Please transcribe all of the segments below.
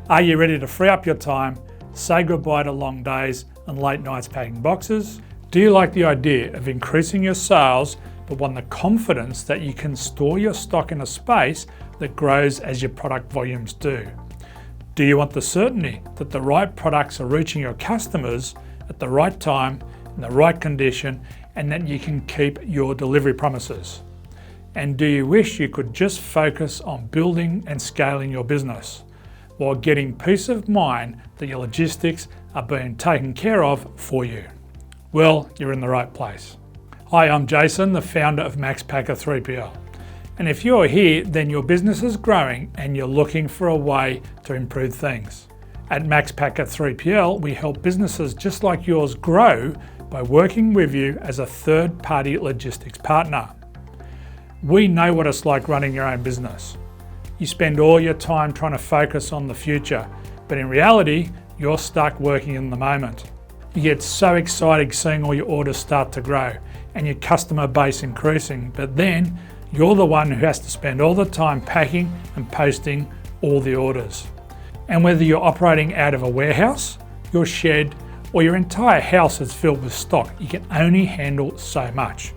Are you ready to free up your time, say goodbye to long days and late nights packing boxes? Do you like the idea of increasing your sales but want the confidence that you can store your stock in a space that grows as your product volumes do? Do you want the certainty that the right products are reaching your customers at the right time, in the right condition, and that you can keep your delivery promises? And do you wish you could just focus on building and scaling your business while getting peace of mind that your logistics are being taken care of for you? Well, you're in the right place. Hi, I'm Jason, the founder of MaxPacker 3PL. And if you're here, then your business is growing and you're looking for a way to improve things. At MaxPacker 3PL, we help businesses just like yours grow by working with you as a third-party logistics partner. We know what it's like running your own business. You spend all your time trying to focus on the future, but in reality, you're stuck working in the moment. You get so excited seeing all your orders start to grow and your customer base increasing, but then you're the one who has to spend all the time packing and posting all the orders. And whether you're operating out of a warehouse, your shed, or your entire house is filled with stock, you can only handle so much.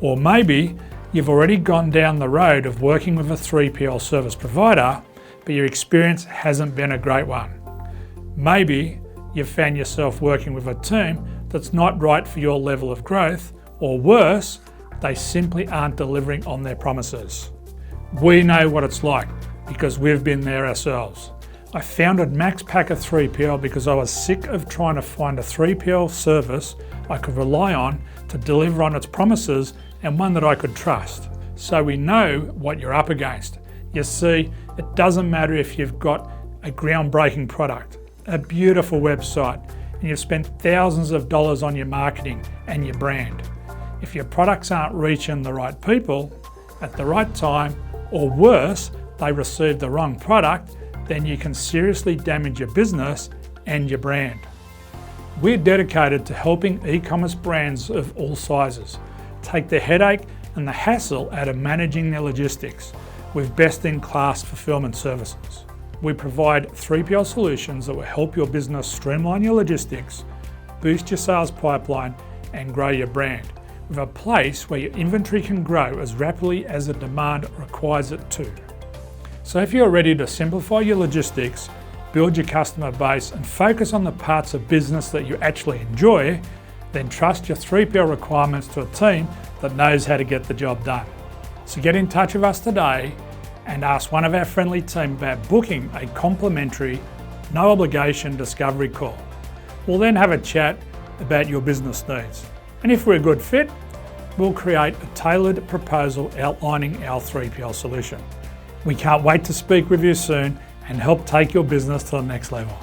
Or maybe you've already gone down the road of working with a 3PL service provider, but your experience hasn't been a great one. Maybe you've found yourself working with a team that's not right for your level of growth, or worse, they simply aren't delivering on their promises. We know what it's like because we've been there ourselves. I founded MaxPacker 3PL because I was sick of trying to find a 3PL service I could rely on to deliver on its promises and one that I could trust. So we know what you're up against. You see, it doesn't matter if you've got a groundbreaking product, a beautiful website, and you've spent thousands of dollars on your marketing and your brand. If your products aren't reaching the right people at the right time, or worse, they receive the wrong product, then you can seriously damage your business and your brand. We're dedicated to helping e-commerce brands of all sizes take the headache and the hassle out of managing their logistics with best-in-class fulfillment services. We provide 3PL solutions that will help your business streamline your logistics, boost your sales pipeline, and grow your brand, with a place where your inventory can grow as rapidly as the demand requires it to. So if you're ready to simplify your logistics, build your customer base, and focus on the parts of business that you actually enjoy, then trust your 3PL requirements to a team that knows how to get the job done. So get in touch with us today and ask one of our friendly team about booking a complimentary, no obligation discovery call. We'll then have a chat about your business needs. And if we're a good fit, we'll create a tailored proposal outlining our 3PL solution. We can't wait to speak with you soon and help take your business to the next level.